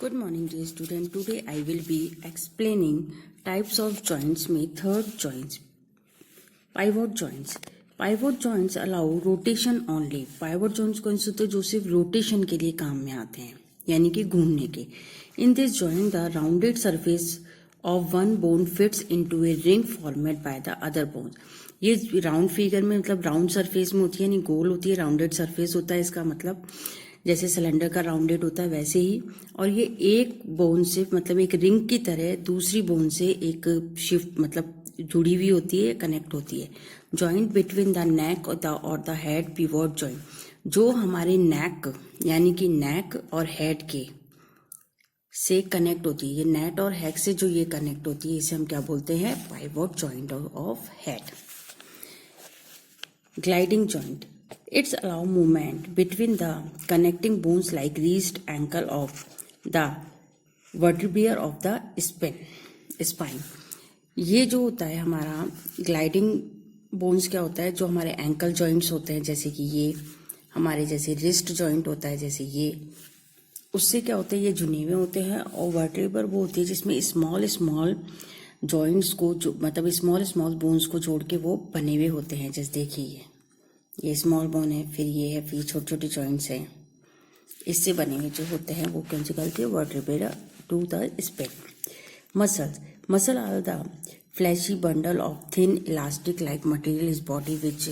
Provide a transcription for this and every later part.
Good morning, dear student. Today I will be explaining types of joints में third joints. Pivot joints. Pivot joints allow rotation only. Pivot joints कौन से होते हैं जो सिर्फ rotation के लिए काम में आते हैं, यानी कि घूमने के. In this joint, the rounded surface of one bone fits into a ring formed by the other bones. ये राउंड फिगर में मतलब राउंड सरफेस में होती है, यानी गोल होती है, राउंडेड सरफेस होता है. इसका मतलब जैसे सिलेंडर का राउंडेड होता है वैसे ही. और ये एक बोन से मतलब एक रिंग की तरह दूसरी बोन से एक शिफ्ट मतलब जुड़ी हुई होती है, कनेक्ट होती है. जॉइंट बिटवीन द नेक और द हेड पिवोट जॉइंट. जो हमारे नेक यानी कि नेक और हेड के से कनेक्ट होती है, ये नेट और हेड से जो ये कनेक्ट होती है इसे हम क्या बोलते हैं? Pivot joint of head. Gliding joint. It's allow movement between the connecting bones like wrist, ankle of the vertebrae of the spine. ये जो होता है हमारा ग्लाइडिंग बोन्स क्या होता है? जो हमारे एंकल जॉइंट्स होते हैं जैसे कि ये हमारे जैसे रिस्ट जॉइंट होता है जैसे ये, उससे क्या होता है ये जुने हुए होते हैं. और वर्टेब्रा वो होती है जिसमें स्मॉल जॉइंट्स को जो मतलब स्मॉल बोन्स को जोड़ के वो बने हुए होते हैं. जैसे देखिए ये स्मॉल बोन है, फिर ये है, फिर छोटे छोटे जॉइंट्स हैं, इससे बने हुए जो होते हैं वो कौन से कहते हैं? Vertebra to the spine. Muscle are the fleshy bundle of thin elastic like material is body which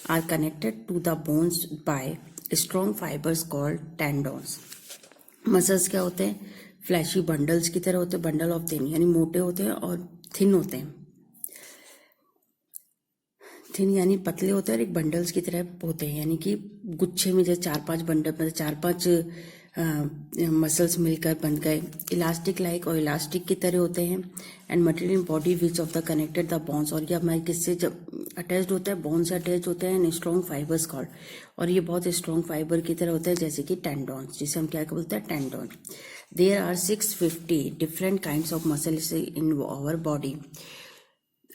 are connected to the bones by strong fibres called tendons. Muscles क्या होते हैं? फ्लैशी बंडल्स की तरह होते हैं, बंडल ऑफ थिन यानी मोटे होते हैं और थिन होते हैं. थिन यानी पतले होते हैं और एक बंडल्स की तरह होते हैं, यानी कि गुच्छे में जैसे 4-5 बंडल मतलब 4-5 मसल्स मिलकर बन गए. इलास्टिक लाइक और इलास्टिक की तरह होते हैं. And material body which of the connected the bones. और ये हमारे किससे जब अटैच्ड होता है? बोन से अटैच होते हैं. And strong fibres called. और ये बहुत स्ट्रॉन्ग फाइबर की तरह होता है जैसे कि टेंडोन्स, जिसे हम क्या बोलते हैं? Tendon. There are 650 different kinds of muscles in our body.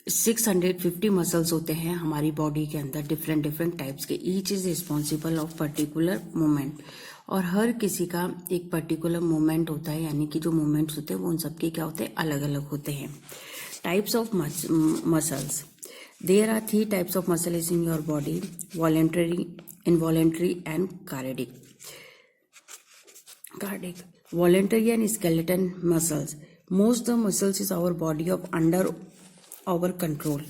650 muscles होते हैं हमारी बॉडी के अंदर, डिफरेंट टाइप्स के. Each is responsible of particular movement. और हर किसी का एक पर्टिकुलर मूवमेंट होता है, यानी कि जो मूवमेंट्स होते हैं वो उन सबके क्या होते हैं? अलग अलग होते हैं. Types of muscles. There are 3 types of muscles in your body: voluntary, involuntary and cardiac. Voluntary and skeleton muscles. Most the muscles is our body of under our control.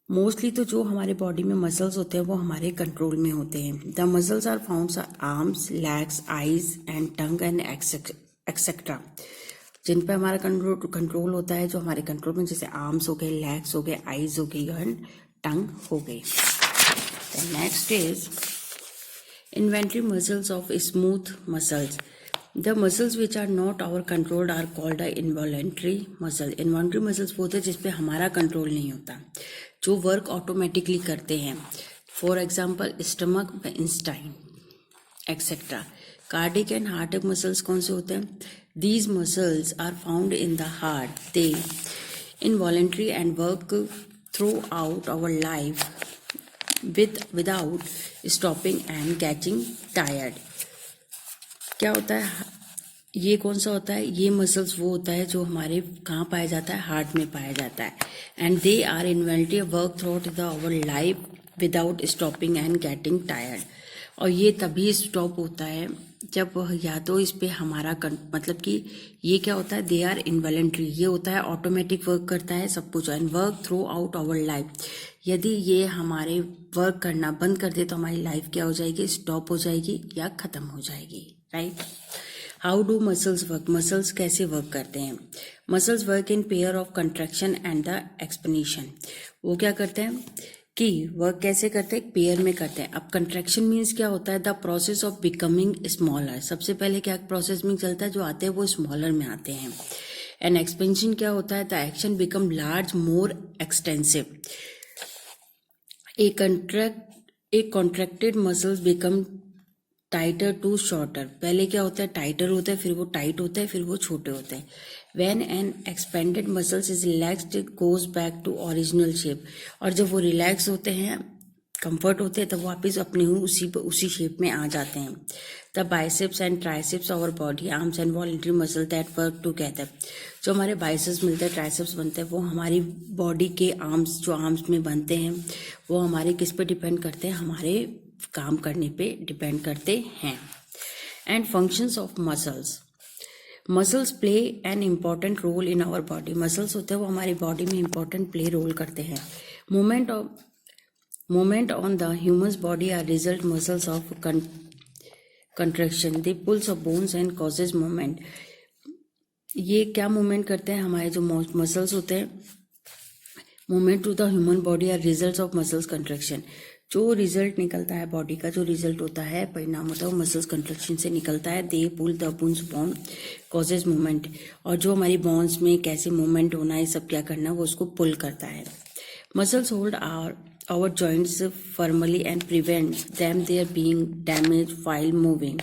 Mostly तो जो हमारे बॉडी में muscles होते हैं वो हमारे control में होते हैं. The muscles are found arms, legs, eyes and tongue and etcetera. जिन पे हमारा कंट्रोल होता है, जो हमारे कंट्रोल में, जैसे आर्म्स हो गए, लेग्स हो गए, आईज हो गई एंड टंग हो गई. Next is involuntary muscles of smooth muscles. The muscles which are not our controlled are called the involuntary muscle. Involuntary muscles वो होते हैं जिसपे हमारा कंट्रोल नहीं होता, जो वर्क ऑटोमेटिकली करते हैं. For example stomach, Einstein etcetera. Cardiac and heart muscles कौन से होते हैं? These muscles are found in the heart. They involuntary and work throughout our life without stopping and getting tired. क्या होता है ये? कौन सा होता है ये? मसल्स वो होता है जो हमारे कहाँ पाया जाता है? हार्ट में पाया जाता है. एंड दे आर इन्वॉल्वली work throughout the our life without stopping and getting tired. और ये तभी स्टॉप होता है जब या तो इस पे हमारा मतलब कि ये क्या होता है? दे आर इनवॉलेंट्री, ये होता है ऑटोमेटिक वर्क करता है सब कुछ. And work throughout our life. यदि ये हमारे वर्क करना बंद कर दे तो हमारी लाइफ क्या हो जाएगी? स्टॉप हो जाएगी या खत्म हो जाएगी. Right. How do muscles work? Muscles कैसे वर्क करते हैं? Muscles work in pair of contraction and the expansion. वो क्या करते हैं कि वर्क कैसे करते हैं? पेयर में करते हैं. अब कंट्रैक्शन मीन्स क्या होता है? The process of becoming smaller. सबसे पहले क्या प्रोसेस में चलता है? जो आते हैं वो स्मॉलर में आते हैं. एंड एक्सपेंशन क्या होता है? The action become large, more extensive. A contracted muscles become tighter to shorter. पहले क्या होता है? टाइटर होता है, फिर वो टाइट होता है, फिर वो छोटे होते हैं. When an expanded muscles is relaxed, it goes back to original shape. और जब वो रिलैक्स होते हैं, कंफर्ट होते हैं तब वापस अपने उसी शेप में आ जाते हैं। The biceps and triceps our body arms and voluntary muscle that work together. जो हमारे बाइसेप्स मिलते हैं, ट्राइसेप्स बनते हैं, वो हमारी बॉडी के आर्म्स, जो आर्म्स में बनते हैं, वो हमारे किस पे डिपेंड करते हैं, हमारे काम करने पे डिपेंड करते हैं। And functions of muscles. Muscles play an important role in our body. Muscles होते हैं वो हमारी बॉडी में इम्पॉर्टेंट प्ले रोल करते हैं। Movement on the human's body are result muscles of contraction. They pulls of bones and causes movement. ये क्या movement करते हैं, हमारे जो मसल्स होते हैं, movement to the human body are results of muscles contraction. जो रिजल्ट निकलता है बॉडी का, जो रिजल्ट होता है, परिणाम होता है, वो मसल्स कंट्रैक्शन से निकलता है। They pull the bones bond causes movement. और जो हमारी बोन्स में कैसे मूवमेंट होना है, सब क्या करना है, वो उसको पुल करता है। Muscles hold our joints firmly and prevent them their being damaged while moving.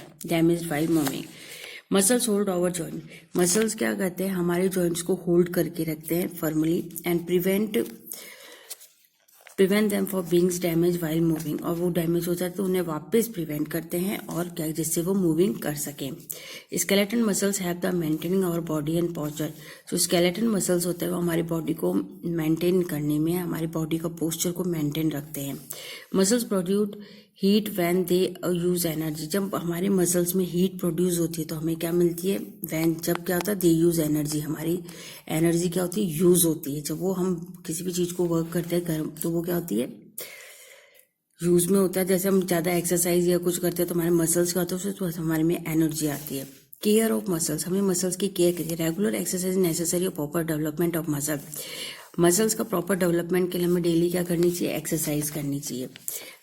Muscles hold our joint. Muscles क्या करते हैं, हमारे joints को hold करके रखते हैं firmly and prevent them for being damaged while moving. और वो डैमेज हो जाते तो उन्हें वापस प्रिवेंट करते हैं, और क्या, जिससे वो मूविंग कर सकें। Skeleton muscles have the maintaining our body and posture. जो स्केलेटन मसल्स होते हैं वो हमारी बॉडी को मेंटेन करने में, हमारी बॉडी का पोस्चर को मेंटेन रखते हैं। Muscles produce heat when they use energy. जब हमारे मसल्स में हीट प्रोड्यूस होती है तो हमें क्या मिलती है, व्हेन, जब क्या होता है, दे यूज एनर्जी। हमारी एनर्जी क्या होती है, यूज होती है। जब वो हम किसी भी चीज को वर्क करते हैं घर, तो वो क्या होती है, यूज में होता है। जैसे हम ज्यादा एक्सरसाइज या कुछ करते हैं तो हमारे मसल्स क्या होता है, उससे हमारे में एनर्जी आती है। Care of muscles. हमें मसल्स की केयर करनी है। रेगुलर एक्सरसाइज नेसेसरी और proper development of muscle. Muscles का प्रॉपर डेवलपमेंट के लिए हमें डेली क्या करनी चाहिए, एक्सरसाइज करनी चाहिए।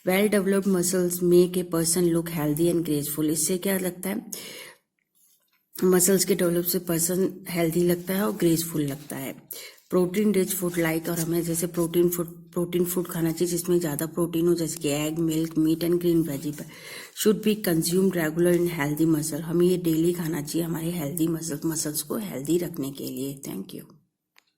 Well developed muscles make a person look healthy and graceful. इससे क्या लगता है, मसल्स के डेवलप से पर्सन हेल्दी लगता है और ग्रेसफुल लगता है। प्रोटीन रिच फूड लाइक, और हमें जैसे प्रोटीन फूड खाना चाहिए जिसमें ज़्यादा प्रोटीन हो, जैसे कि egg, milk, meat and green vegetable should be consumed regular in healthy muscle. हमें ये डेली खाना चाहिए हमारे हेल्दी मसल्स को हेल्दी रखने के लिए। Thank you.